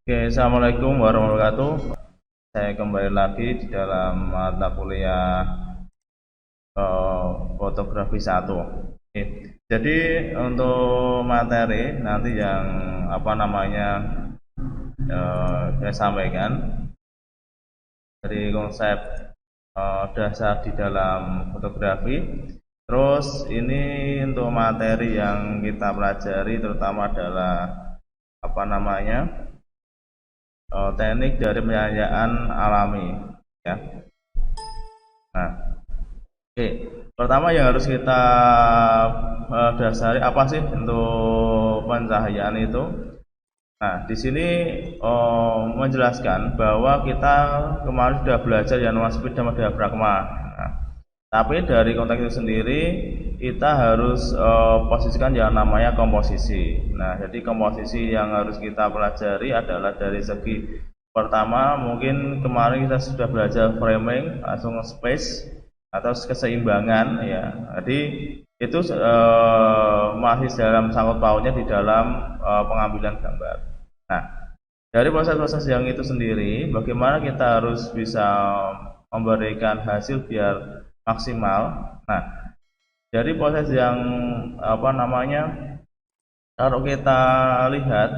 Oke, assalamualaikum warahmatullahi wabarakatuh. Saya kembali lagi di dalam mata kuliah fotografi satu. Oke, jadi untuk materi nanti yang saya sampaikan dari konsep dasar di dalam fotografi. Terus ini untuk materi yang kita pelajari terutama adalah apa namanya teknik dari penyayaan alami, ya. Nah, oke. Pertama yang harus kita dasari apa sih untuk pencahayaan itu? Nah, di sini menjelaskan bahwa kita kemarin sudah belajar yang namanya speed dan diafragma. Nah, tapi dari konteks itu sendiri kita harus posisikan yang namanya komposisi. Nah, jadi komposisi yang harus kita pelajari adalah dari segi pertama mungkin kemarin kita sudah belajar framing, langsung space atau keseimbangan, ya. Jadi itu masih dalam sangkut pautnya di dalam pengambilan gambar. Nah, dari proses-proses yang itu sendiri, bagaimana kita harus bisa memberikan hasil biar maksimal. Nah, dari proses yang kalau kita lihat,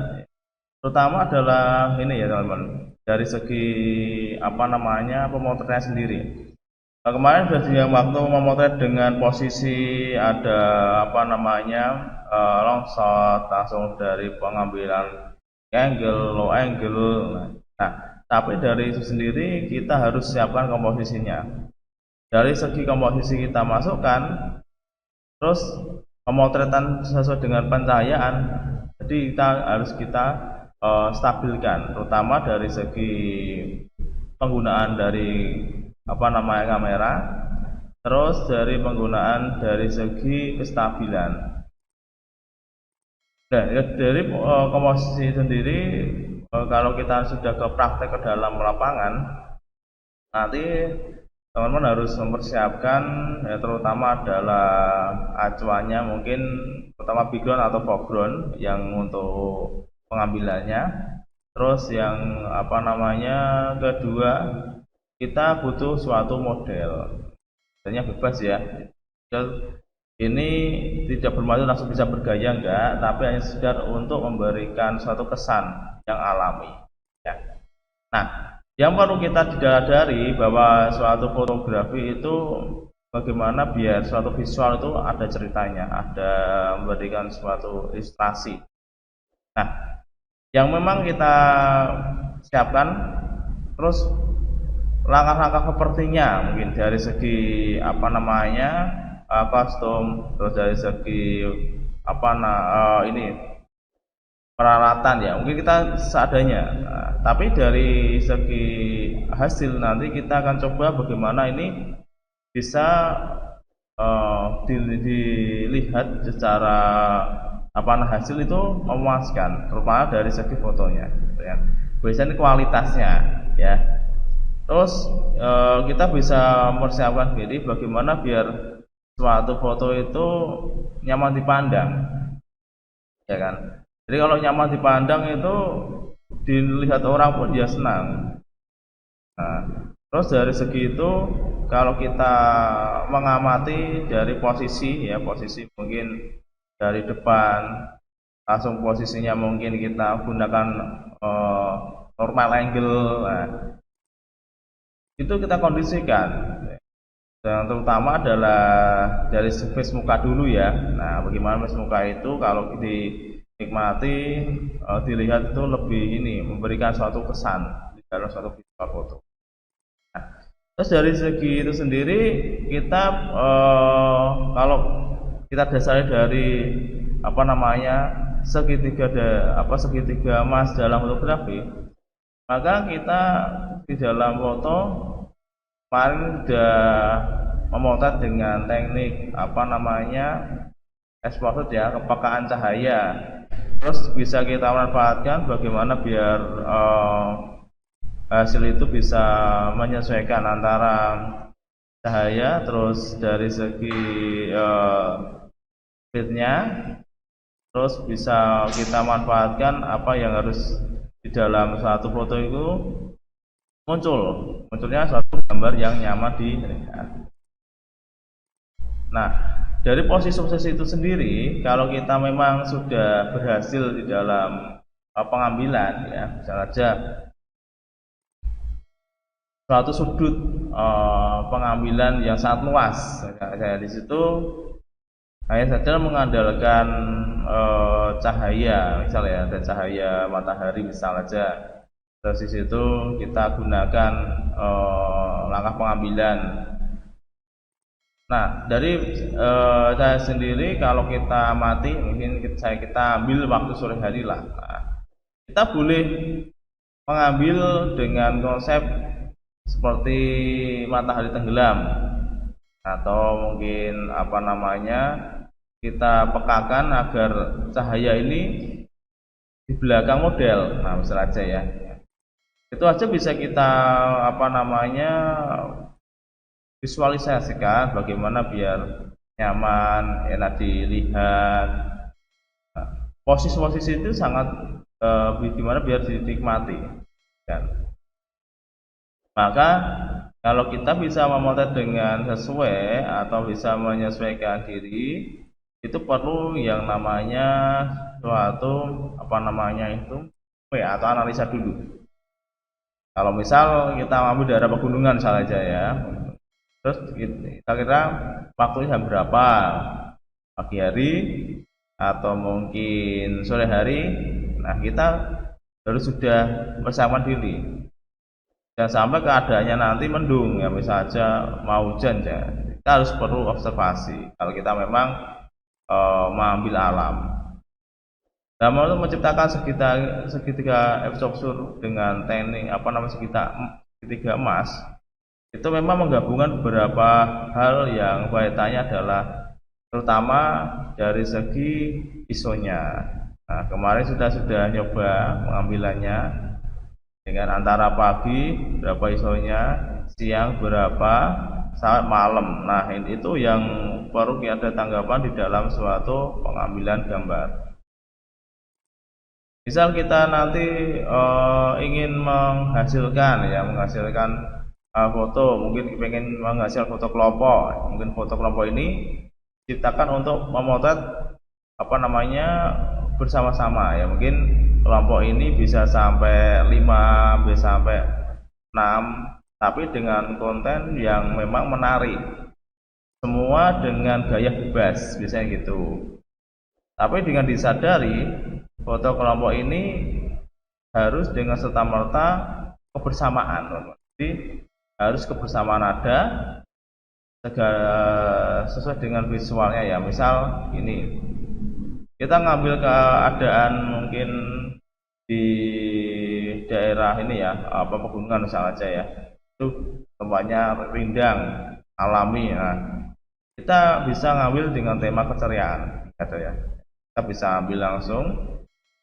terutama adalah ini ya teman-teman, dari segi pemotretnya sendiri. Nah, kemarin sudah yang waktu memotret dengan posisi ada long shot langsung dari pengambilan angle, low angle. Nah, tapi dari itu sendiri kita harus siapkan komposisinya. Dari segi komposisi kita masukkan, terus pemotretan sesuai dengan pencahayaan. Jadi kita stabilkan, terutama dari segi penggunaan dari kamera, terus dari penggunaan dari segi kestabilan. Nah, dari komposisi sendiri, kalau kita sudah ke praktek ke dalam lapangan, nanti teman-teman harus mempersiapkan ya, terutama adalah acuannya, mungkin pertama background atau foreground yang untuk pengambilannya. Terus yang kedua, kita butuh suatu model, sebenarnya bebas ya. Ini tidak bermaksud langsung bisa bergaya, enggak, tapi hanya sekedar untuk memberikan suatu kesan yang alami, ya. Nah, yang perlu kita sadari bahwa suatu fotografi itu bagaimana biar suatu visual itu ada ceritanya, ada memberikan suatu ilustrasi. Nah, yang memang kita siapkan, terus langkah-langkah sepertinya mungkin dari segi kostum, terus dari segi peralatan, ya mungkin kita seadanya. Nah, tapi dari segi hasil nanti kita akan coba bagaimana ini bisa dilihat secara hasil itu memuaskan, terutama dari segi fotonya, gitu ya. Biasanya kualitasnya, ya. Terus kita bisa mempersiapkan diri bagaimana biar suatu foto itu nyaman dipandang, ya kan. Jadi kalau nyaman dipandang itu dilihat orang pun dia senang. Nah, terus dari segi itu kalau kita mengamati dari posisi, ya posisi mungkin dari depan, langsung posisinya mungkin kita gunakan normal angle. Nah, itu kita kondisikan. Yang terutama adalah dari face muka dulu, ya. Nah, bagaimana face muka itu kalau dinikmati, dilihat itu lebih memberikan suatu kesan di dalam suatu visual foto. Nah, terus dari segi itu sendiri kita kalau kita dasari dari segitiga emas dalam fotografi, maka kita di dalam foto kemarin sudah memotret dengan teknik exposure, ya, kepekaan cahaya. Terus bisa kita manfaatkan bagaimana biar hasil itu bisa menyesuaikan antara cahaya, terus dari segi speednya, terus bisa kita manfaatkan apa yang harus di dalam suatu foto itu munculnya suatu gambar yang nyaman dilihat. Nah, dari posisi itu sendiri, kalau kita memang sudah berhasil di dalam pengambilan, ya, misalnya saja suatu sudut pengambilan yang sangat luas, saya di situ hanya saja mengandalkan cahaya, misalnya ada cahaya matahari misal aja. Terus di situ kita gunakan langkah pengambilan. Nah, dari saya sendiri kalau kita amati, mungkin kita ambil waktu sore hari lah. Nah, kita boleh mengambil dengan konsep seperti matahari tenggelam, atau mungkin kita pekakan agar cahaya ini di belakang model. Nah, misal aja ya, itu aja bisa kita visualisasikan bagaimana biar nyaman, enak dilihat. Nah, posisi-posisi itu sangat gimana biar dinikmati kan. Maka kalau kita bisa memotret dengan sesuai atau bisa menyesuaikan diri, itu perlu yang namanya suatu atau analisa dulu. Kalau misal kita ambil daerah pegunungan saja ya, terus kita kira waktunya jam berapa, pagi hari atau mungkin sore hari. Nah, kita harus sudah persiapkan diri. Dan sampai keadaannya nanti mendung ya, misalnya aja mau hujan ya, kita harus perlu observasi kalau kita memang mengambil alam. Dan mau menciptakan segitiga exposure dengan teknik segitiga emas, itu memang menggabungkan beberapa hal yang kaitannya adalah terutama dari segi ISO-nya. Nah, kemarin sudah nyoba pengambilannya dengan antara pagi berapa ISO-nya, siang berapa, saat malam. Nah, itu yang perlu ada tanggapan di dalam suatu pengambilan gambar. Misal kita nanti ingin menghasilkan foto, mungkin pengen menghasilkan foto kelompok. Mungkin foto kelompok ini ciptakan untuk memotret bersama-sama ya. Mungkin kelompok ini bisa sampai 5, bisa sampai 6, tapi dengan konten yang memang menarik. Semua dengan gaya bebas, biasanya gitu. Tapi dengan disadari foto kelompok ini harus dengan serta-merta kebersamaan. Jadi harus kebersamaan ada sesuai dengan visualnya ya. Misal ini kita ngambil keadaan mungkin di daerah ini ya, pegunungan misalnya aja ya, itu tempatnya rindang alami. Nah, kita bisa ngambil dengan tema keceriaan ya. Kita bisa ambil langsung,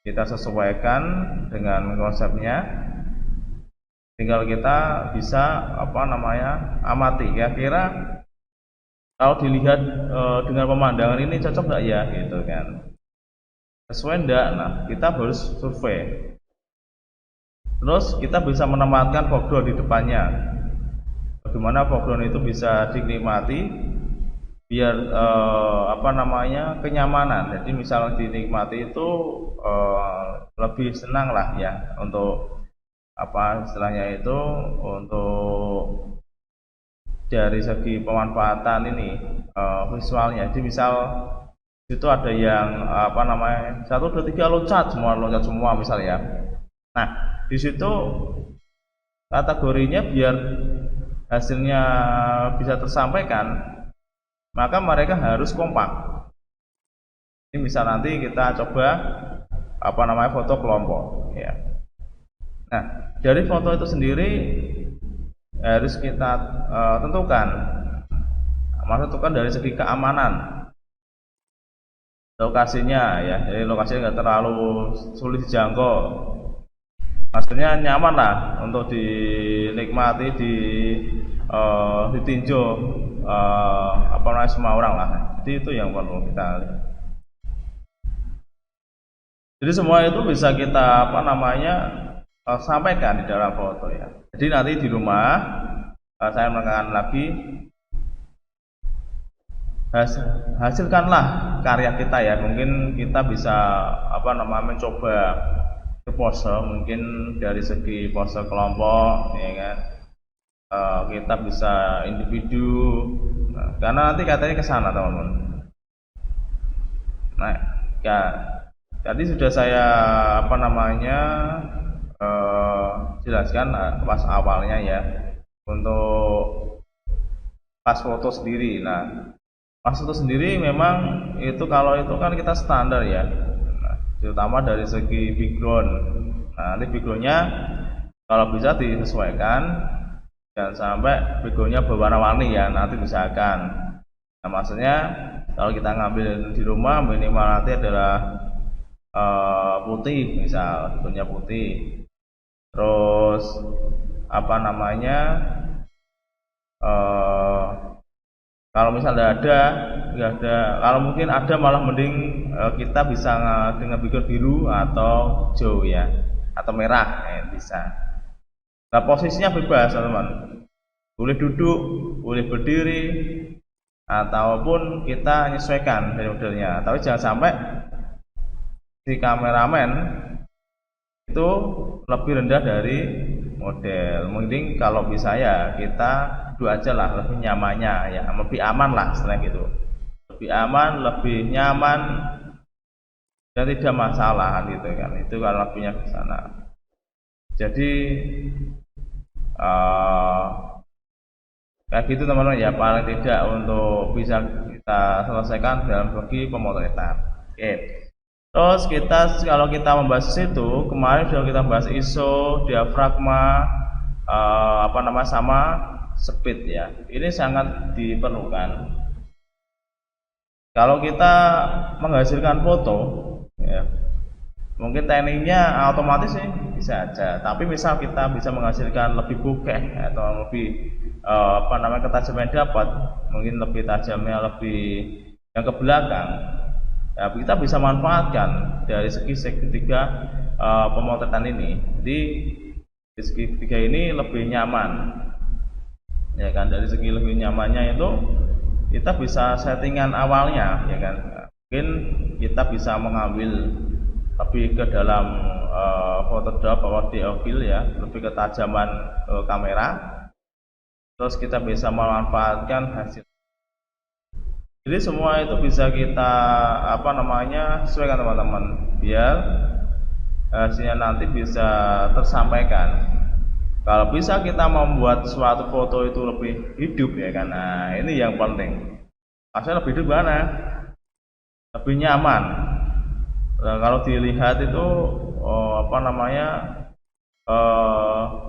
kita sesuaikan dengan konsepnya, tinggal kita bisa amati kira-kira kalau dilihat dengan pemandangan ini cocok nggak ya gitu kan, sesuai enggak. Nah, kita harus survei, terus kita bisa menempatkan foreground di depannya, bagaimana foreground itu bisa dinikmati biar kenyamanan. Jadi misal dinikmati itu lebih senang lah ya, untuk istilahnya itu untuk dari segi pemanfaatan ini visualnya. Jadi misal itu ada yang 1, 2, 3 loncat semua misal ya. Nah, di situ kategorinya biar hasilnya bisa tersampaikan, maka mereka harus kompak. Ini misal nanti kita coba foto kelompok ya. Nah, dari foto itu sendiri harus kita tentukan dari segi keamanan lokasinya ya. Jadi lokasinya nggak terlalu sulit dijangkau, maksudnya nyaman lah untuk dinikmati, ditinjau semua orang lah. Jadi itu yang perlu kita lihat. Jadi semua itu bisa kita sampaikan di dalam foto ya. Jadi nanti di rumah saya menekankan lagi, hasilkanlah karya kita ya. Mungkin kita bisa mencoba ke pose, mungkin dari segi pose kelompok ya kan. Kita bisa individu, karena nanti katanya ke sana teman-teman. Nah ya, tadi sudah saya jelaskan pas awalnya ya, untuk pas foto sendiri. Nah pas foto sendiri memang itu, kalau itu kan kita standar ya, terutama dari segi background. Nah nanti backgroundnya kalau bisa disesuaikan, jangan sampai backgroundnya berwarna-warni ya, nanti misalkan. Nah maksudnya kalau kita ngambil di rumah minimal nanti adalah putih, misal backgroundnya putih. Terus kalau misalnya nggak ada, kalau mungkin ada malah mending kita bisa dengan background biru atau hijau ya, atau merah ya, bisa. Nah posisinya bebas teman-teman, boleh duduk, boleh berdiri, ataupun kita menyesuaikan dari modelnya. Tapi jangan sampai si kameramen itu lebih rendah dari model. Mending kalau bisa ya kita duduk aja lah, lebih nyamannya ya, lebih aman lah setelah gitu, lebih aman, lebih nyaman, dan tidak masalah gitu kan. Itu kalau lebihnya ke sana. Jadi kayak gitu teman-teman ya, paling tidak untuk bisa kita selesaikan dalam segi pemotretan. Oke. Terus kalau kita membahas itu, kemarin sudah kita bahas ISO, diafragma, sama speed ya. Ini sangat diperlukan. Kalau kita menghasilkan foto, ya, mungkin tekniknya otomatis sih bisa aja. Tapi misal kita bisa menghasilkan lebih bokeh atau lebih ketajaman dapat, mungkin lebih tajamnya lebih yang ke belakang. Ya, kita bisa manfaatkan dari segi segitiga pemotretan ini. Jadi di segitiga ini lebih nyaman, ya kan. Dari segi lebih nyamannya itu kita bisa settingan awalnya, ya kan. Mungkin kita bisa mengambil lebih ke dalam Photoshop atau DOFIL ya, lebih ketajaman kamera. Terus kita bisa memanfaatkan hasil. Jadi semua itu bisa kita sesuaikan teman-teman, biar hasilnya nanti bisa tersampaikan. Kalau bisa kita membuat suatu foto itu lebih hidup ya kan. Nah ini yang penting. Maksudnya lebih hidup mana? Lebih nyaman. Nah, kalau dilihat itu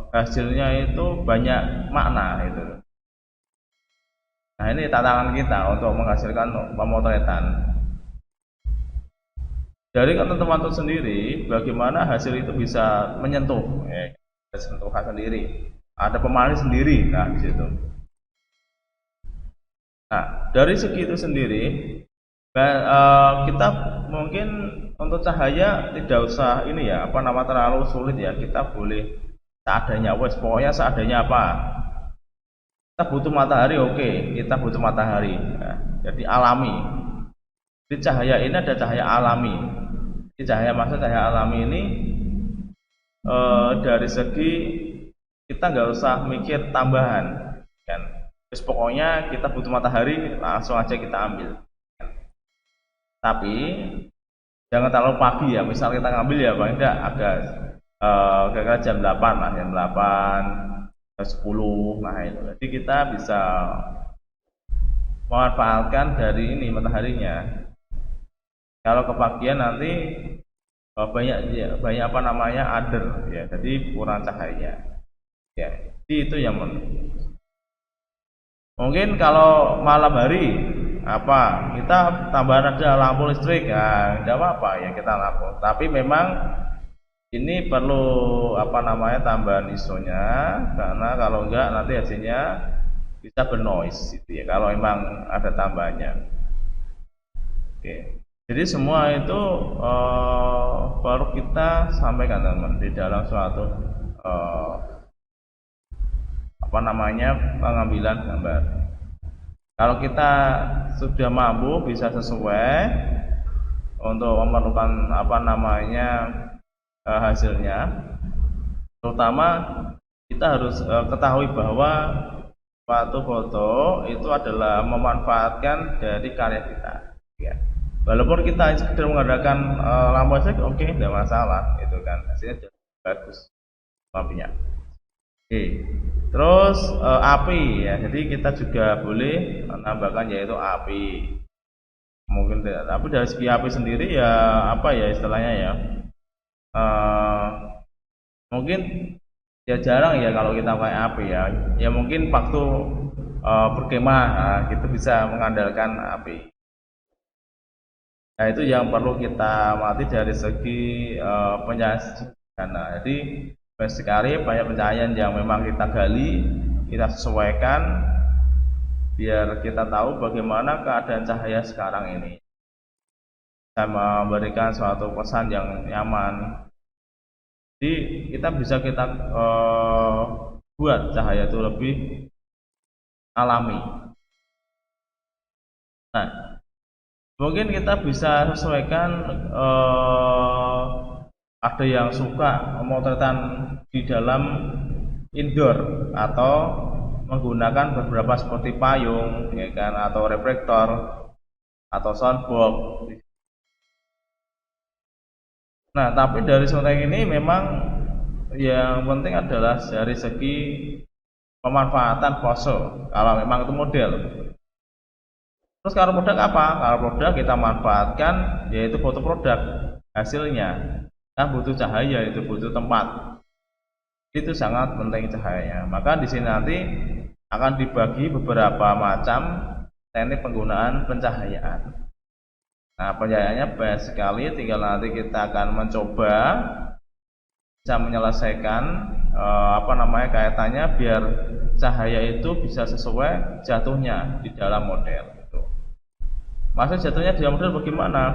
hasilnya itu banyak makna itu. Nah ini tantangan kita untuk menghasilkan pemotretan. Dari teman-teman itu sendiri, bagaimana hasil itu bisa menyentuh, sentuhan sendiri. Ada pemanis sendiri, nah di situ. Nah dari segi itu sendiri, kita mungkin untuk cahaya tidak usah terlalu sulit ya. Kita boleh seadanya, pokoknya seadanya apa. Kita butuh matahari, oke, kita butuh matahari. Nah, jadi alami. Jadi cahaya ini ada cahaya alami. Jadi cahaya alami ini dari segi kita nggak usah mikir tambahan, kan? Terus pokoknya kita butuh matahari, langsung aja kita ambil. Tapi jangan terlalu pagi ya. Misal kita ngambil ya paling tidak agak kira-kira jam 8 lah, jam 8. 10. Nah itu, jadi kita bisa memanfaatkan dari ini mataharinya. Kalau kepagian nanti banyak other ya, jadi kurang cahaya ya. Jadi itu yang mungkin kalau malam hari kita tambahan ada lampu listrik ya, tidak apa-apa ya, kita lampu. Tapi memang ini perlu tambahan ISO-nya, karena kalau enggak nanti hasilnya bisa bernoise gitu ya, kalau memang ada tambahannya. Oke. Jadi semua itu perlu kita sampaikan teman di dalam suatu pengambilan gambar. Kalau kita sudah mampu bisa sesuai untuk memerlukan hasilnya, terutama kita harus ketahui bahwa suatu foto itu adalah memanfaatkan dari karya kita, ya. Walaupun kita sekedar mengadakan lampu saja, oke, tidak masalah, itu kan hasilnya bagus lampunya. Oke. Terus api, ya, jadi kita juga boleh menambahkan yaitu api. Mungkin tapi dari segi api sendiri ya istilahnya ya, mungkin ya jarang ya kalau kita pakai api ya mungkin waktu berkemah, kita bisa mengandalkan api. Nah, itu yang perlu kita amati dari segi penyederhana. Jadi banyak sekali pencahayaan yang memang kita gali, kita sesuaikan biar kita tahu bagaimana keadaan cahaya sekarang ini, bisa memberikan suatu pesan yang nyaman. Jadi kita bisa buat cahaya itu lebih alami. Nah, mungkin kita bisa sesuaikan, ada yang suka pemotretan di dalam indoor atau menggunakan beberapa seperti payung, ya kan, atau reflektor atau soundbox. Nah, tapi dari syuting ini memang yang penting adalah dari segi pemanfaatan pose, kalau memang itu model. Terus kalau produk apa? Kalau produk kita manfaatkan yaitu foto produk hasilnya. Kita butuh cahaya, itu butuh tempat. Itu sangat penting cahayanya. Maka di sini nanti akan dibagi beberapa macam teknik penggunaan pencahayaan. Nah, pencahayaannya banyak sekali, tinggal nanti kita akan mencoba bisa menyelesaikan kaitannya biar cahaya itu bisa sesuai jatuhnya di dalam model. Maksud jatuhnya di dalam model bagaimana?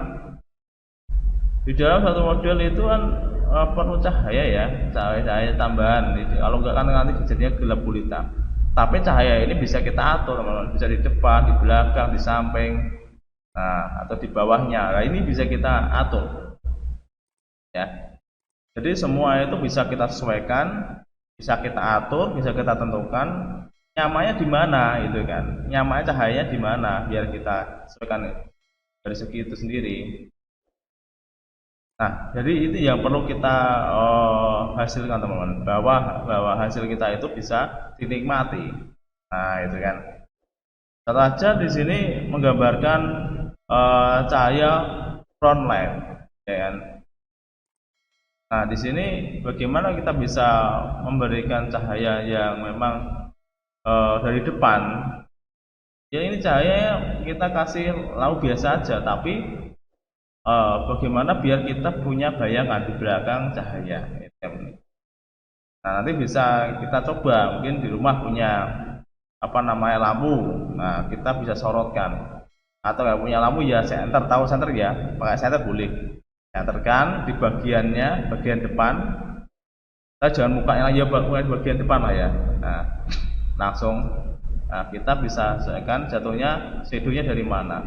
Di dalam satu model itu kan perlu cahaya ya, cahaya tambahan. Kalau enggak kan nanti jadinya gelap gulita. Tapi cahaya ini bisa kita atur, teman-teman. Bisa di depan, di belakang, di samping, atau di bawahnya. Nah, ini bisa kita atur, ya. Jadi semua itu bisa kita sesuaikan, bisa kita atur, bisa kita tentukan nyamannya di mana, itu kan. Nyamannya cahayanya di mana, biar kita sesuaikan dari segi itu sendiri. Nah, jadi itu yang perlu kita hasilkan, teman-teman, bahwa hasil kita itu bisa dinikmati. Nah, itu kan. Contoh aja di sini menggambarkan cahaya front light, ya kan. Nah, di sini bagaimana kita bisa memberikan cahaya yang memang dari depan. Ya, ini cahaya kita kasih lampu biasa aja, tapi bagaimana biar kita punya bayangan di belakang cahaya. Nah, nanti bisa kita coba, mungkin di rumah punya lampu. Nah, kita bisa sorotkan. Atau nggak punya lampu ya senter, tahu senter ya, pakai senter boleh. Senterkan di bagian depan. Kita jangan mukanya aja bagian depan lah ya. Nah, langsung kita bisa sesuaikan jatuhnya shadownya dari mana.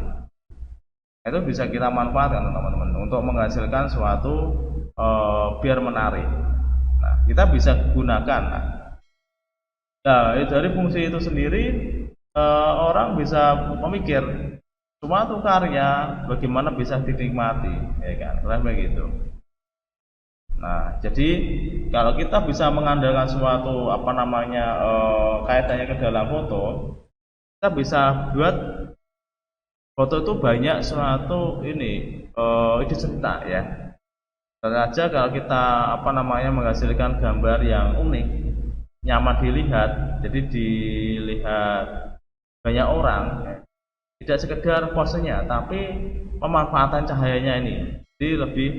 Itu bisa kita manfaatkan, teman-teman, untuk menghasilkan suatu biar menarik. Nah, kita bisa gunakan. Nah, dari fungsi itu sendiri orang bisa memikir suatu karya bagaimana bisa dinikmati, ya kan, begitu. Nah, jadi kalau kita bisa mengandalkan suatu kaitannya ke dalam foto, kita bisa buat foto itu banyak suatu ide cerita, ya. Tentu saja kalau kita menghasilkan gambar yang unik, nyaman dilihat, jadi dilihat banyak orang, ya. Tidak sekedar posenya, tapi pemanfaatan cahayanya ini, jadi lebih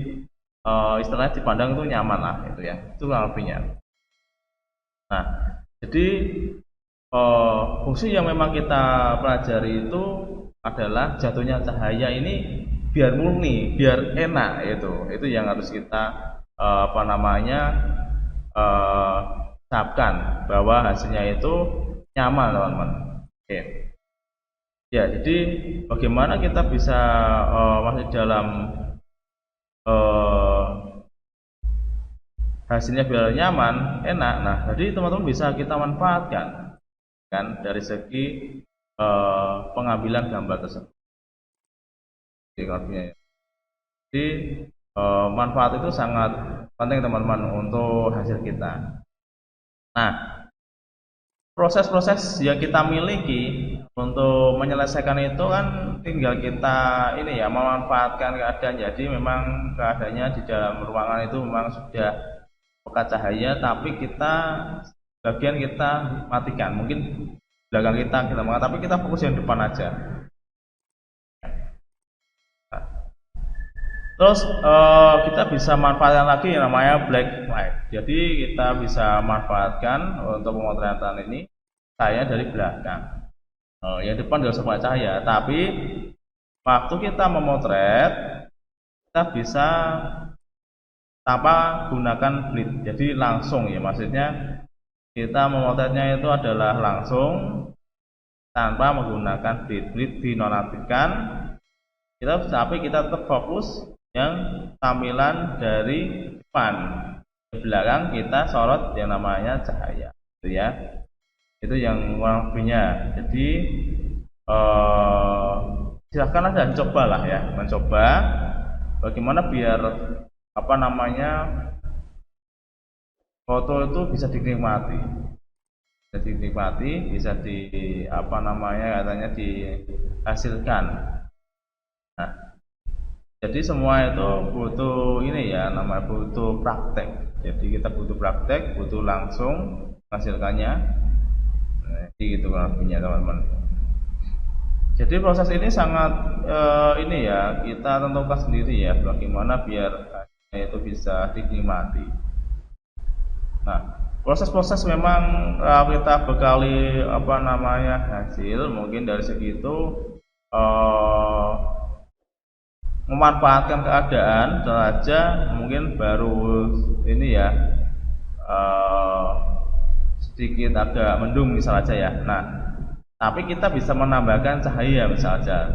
istilahnya dipandang itu nyaman lah, itu ya, itu lebihnya. Nah, jadi fungsi yang memang kita pelajari itu adalah jatuhnya cahaya ini biar murni, biar enak, itu yang harus kita apa namanya ucapkan bahwa hasilnya itu nyaman, teman-teman. Oke. Ya, jadi bagaimana kita bisa masih dalam hasilnya biar nyaman, enak. Nah, jadi teman-teman bisa kita manfaatkan kan dari segi pengambilan gambar tersebut. Jadi manfaat itu sangat penting, teman-teman, untuk hasil kita. Nah, proses-proses yang kita miliki untuk menyelesaikan itu kan tinggal kita ini ya, memanfaatkan keadaan. Jadi memang keadaannya di dalam ruangan itu memang sudah pekat cahaya, tapi kita bagian kita matikan, mungkin belakang kita matikan, tapi kita fokus yang depan aja. Terus kita bisa manfaatkan lagi yang namanya black light. Jadi kita bisa manfaatkan untuk pemotretan ini cahaya dari belakang. Yang depan tidak usah pakai cahaya, tapi waktu kita memotret kita bisa tanpa gunakan bleed. Jadi langsung ya, maksudnya kita memotretnya itu adalah langsung tanpa menggunakan bleed. Bleed dinonaktifkan. Tapi kita tetap fokus yang tampilan dari depan, di belakang kita sorot yang namanya cahaya, itu ya. Itu yang kurang lebihnya. Jadi silahkan aja cobalah ya, mencoba bagaimana biar apa namanya foto itu bisa dinikmati, bisa di apa namanya katanya dihasilkan. Nah, jadi semua itu butuh ini ya, namanya butuh praktek. Jadi kita butuh praktek, butuh langsung menghasilkannya. Nah, gitu lebihnya, teman-teman. Jadi proses ini sangat ini ya, kita tentukan sendiri ya, bagaimana biar itu bisa dinikmati. Nah, proses-proses memang kita bekali apa namanya hasil, mungkin dari segitu memanfaatkan keadaan saja mungkin baru ini ya sedikit agak mendung misal aja ya. Nah, tapi kita bisa menambahkan cahaya misal aja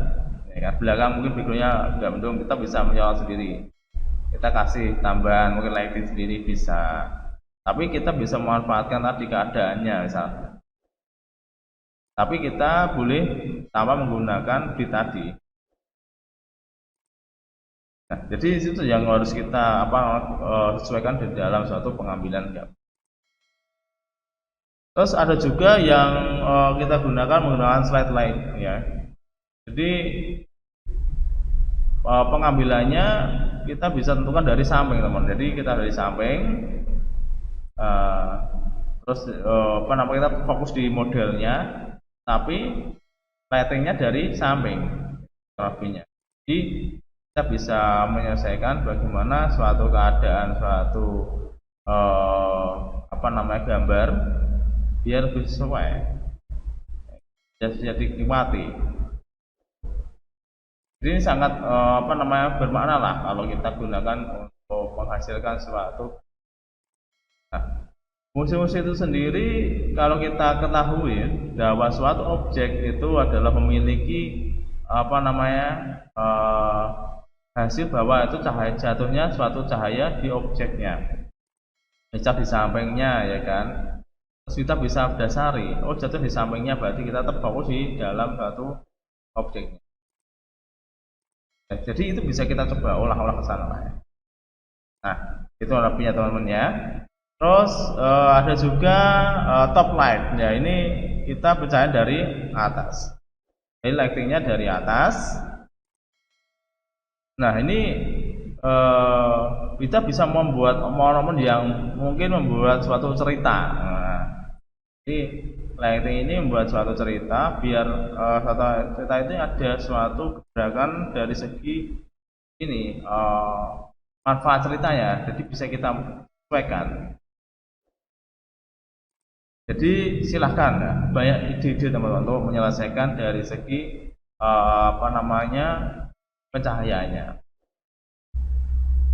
ya, belakang mungkin backgroundnya agak mendung, kita bisa menyorot sendiri, kita kasih tambahan mungkin lighting sendiri bisa, tapi kita bisa memanfaatkan tadi keadaannya misal, tapi kita boleh tanpa menggunakan bleed tadi. Nah, jadi itu yang harus kita sesuaikan di dalam suatu pengambilan gambar. Terus ada juga yang kita gunakan menggunakan slide light ya. Jadi pengambilannya kita bisa tentukan dari samping, teman. Jadi kita dari samping, terus kita fokus di modelnya, tapi lightingnya dari samping, lebihnya. Jadi kita bisa menyelesaikan bagaimana suatu keadaan, suatu gambar biar lebih sesuai dan bisa dinikmati. Jadi ini sangat bermakna lah kalau kita gunakan untuk menghasilkan suatu. Nah, fungsi-fungsi itu sendiri kalau kita ketahui bahwa suatu objek itu adalah memiliki hasil bahwa itu cahaya jatuhnya suatu cahaya di objeknya, misal di sampingnya ya kan. Terus kita bisa dasari, jatuh di sampingnya berarti kita terfokus di dalam suatu objeknya. Nah, jadi itu bisa kita coba olah-olah ke sana ya. Nah, itu lebihnya, teman-teman ya. Terus ada juga top light. Ya, ini kita percaya dari atas. Jadi lightingnya dari atas. Nah, ini kita bisa membuat momen yang mungkin membuat suatu cerita. Nah, jadi lighting ini membuat suatu cerita biar suatu cerita itu ada suatu gebrakan dari segi ini manfaat ceritanya. Jadi bisa kita sesuaikan. Jadi silahkan ya, banyak ide-ide teman-teman untuk menyelesaikan dari segi pencahayaannya.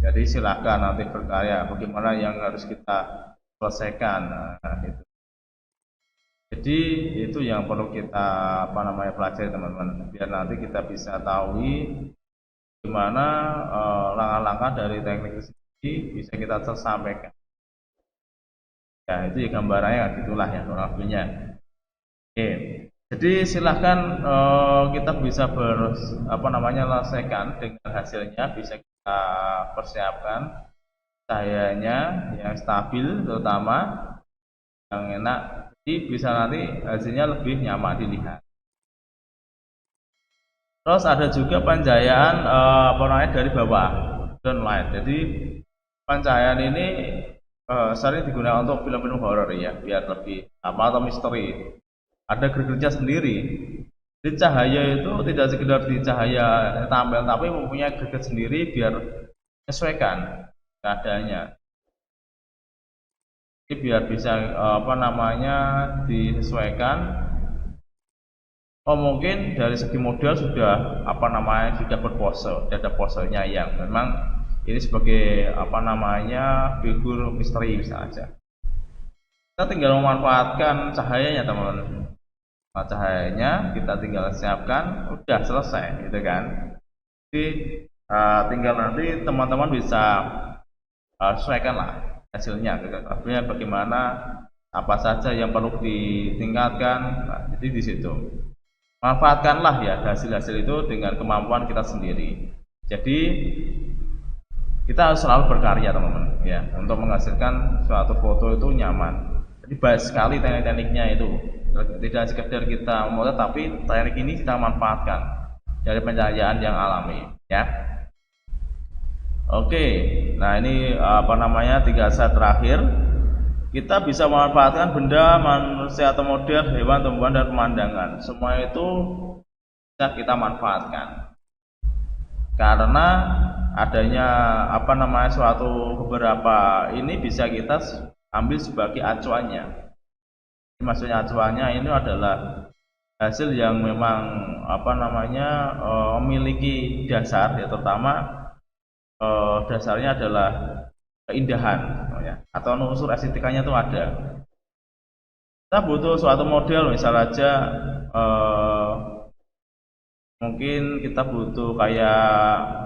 Jadi silahkan nanti berkarya bagaimana yang harus kita selesaikan. Nah, itu. Jadi itu yang perlu kita pelajari teman-teman, biar nanti kita bisa tahu gimana langkah-langkah dari teknik sendiri bisa kita sampaikan. Ya itu ya gambarannya gitulah ya kurang lebihnya. Oke. Jadi silahkan kita bisa selesaikan dengan hasilnya, bisa kita persiapkan cahayanya yang stabil terutama yang enak, jadi bisa nanti hasilnya lebih nyaman dilihat. Terus ada juga pencahayaan dari bawah, downlight. Jadi pencahayaan ini sering digunakan untuk film-film horor ya, biar lebih atau misteri. Ada gregetnya sendiri. Jadi cahaya itu tidak sekedar di cahaya tampil, tapi mempunyai greget sendiri biar menyesuaikan keadaannya. Jadi biar bisa disesuaikan. Oh mungkin dari segi model sudah sudah berpose, sudah ada posenya yang memang ini sebagai figur misteri misalnya. Kita tinggal memanfaatkan cahayanya teman-teman. Nah, cahayanya kita tinggal siapkan, udah selesai gitu kan. Jadi tinggal nanti teman-teman bisa sesuaikan lah hasilnya, artinya bagaimana, apa saja yang perlu ditingkatkan. Nah, jadi di situ manfaatkanlah ya hasil-hasil itu dengan kemampuan kita sendiri. Jadi kita harus selalu berkarya teman-teman ya, untuk menghasilkan suatu foto itu nyaman. Jadi banyak sekali teknik-tekniknya itu, tidak sekedar kita memotret, tapi teknik ini kita manfaatkan dari pencahayaan yang alami ya. Oke, nah ini 3 slide terakhir. Kita bisa memanfaatkan benda, manusia atau model, hewan, tumbuhan, dan pemandangan. Semua itu bisa kita manfaatkan. Karena adanya suatu beberapa ini bisa kita ambil sebagai acuannya. Maksudnya acuannya ini adalah hasil yang memang memiliki dasar ya, terutama dasarnya adalah keindahan ya, atau unsur estetikanya itu ada. Kita butuh suatu model, misal aja mungkin kita butuh kayak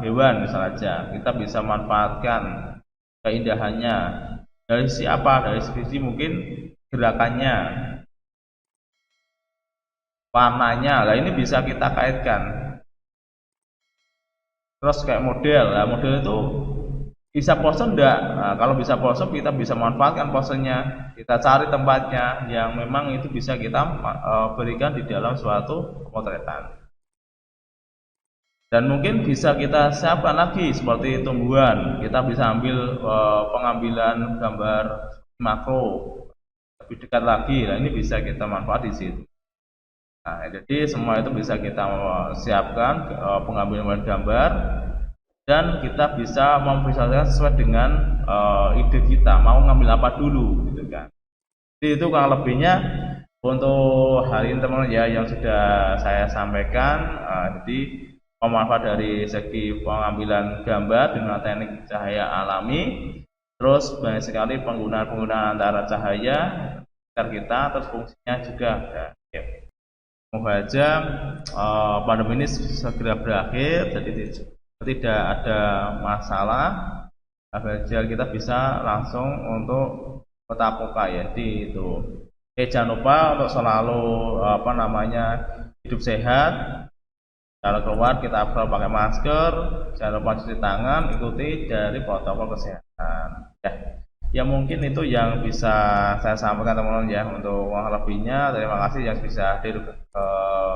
hewan misal aja, kita bisa manfaatkan keindahannya dari siapa, dari sisi mungkin gerakannya, warnanya. Nah ini bisa kita kaitkan. Terus kayak model, nah model itu bisa pose enggak? Nah, kalau bisa pose kita bisa manfaatkan posenya, kita cari tempatnya yang memang itu bisa kita berikan di dalam suatu pemotretan. Dan mungkin bisa kita siapkan lagi seperti tumbuhan, kita bisa ambil pengambilan gambar makro lebih dekat lagi. Nah ini bisa kita manfaat di situ. Nah, jadi semua itu bisa kita siapkan pengambilan gambar, dan kita bisa memvisualisasikan sesuai dengan ide kita mau ngambil apa dulu gitu kan. Jadi itu kurang lebihnya untuk hari ini teman-teman ya, yang sudah saya sampaikan. Jadi pemanfaat dari segi pengambilan gambar dengan teknik cahaya alami, terus banyak sekali penggunaan antara cahaya agar kita, terus fungsinya juga ada. Semoga aja pandemi ini segera berakhir, jadi tidak ada masalah, agar kita bisa langsung untuk tatap muka ya. Jadi itu. Jangan lupa untuk selalu hidup sehat. Kalau keluar kita perlu pakai masker, jangan lupa cuci tangan, ikuti dari protokol kesehatan. Ya mungkin itu yang bisa saya sampaikan teman-teman ya. Untuk lebihnya terima kasih yang bisa hadir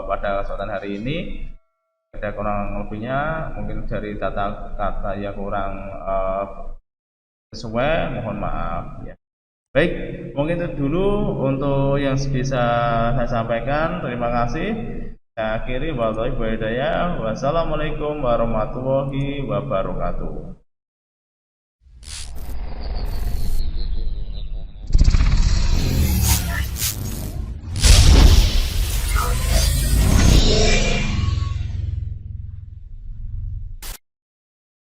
pada kesempatan hari ini. Ada kurang lebihnya mungkin dari kata yang kurang sesuai, mohon maaf ya. Baik, mungkin itu dulu untuk yang bisa saya sampaikan. Terima kasih. Saya akhiri, wassalamualaikum warahmatullahi wabarakatuh.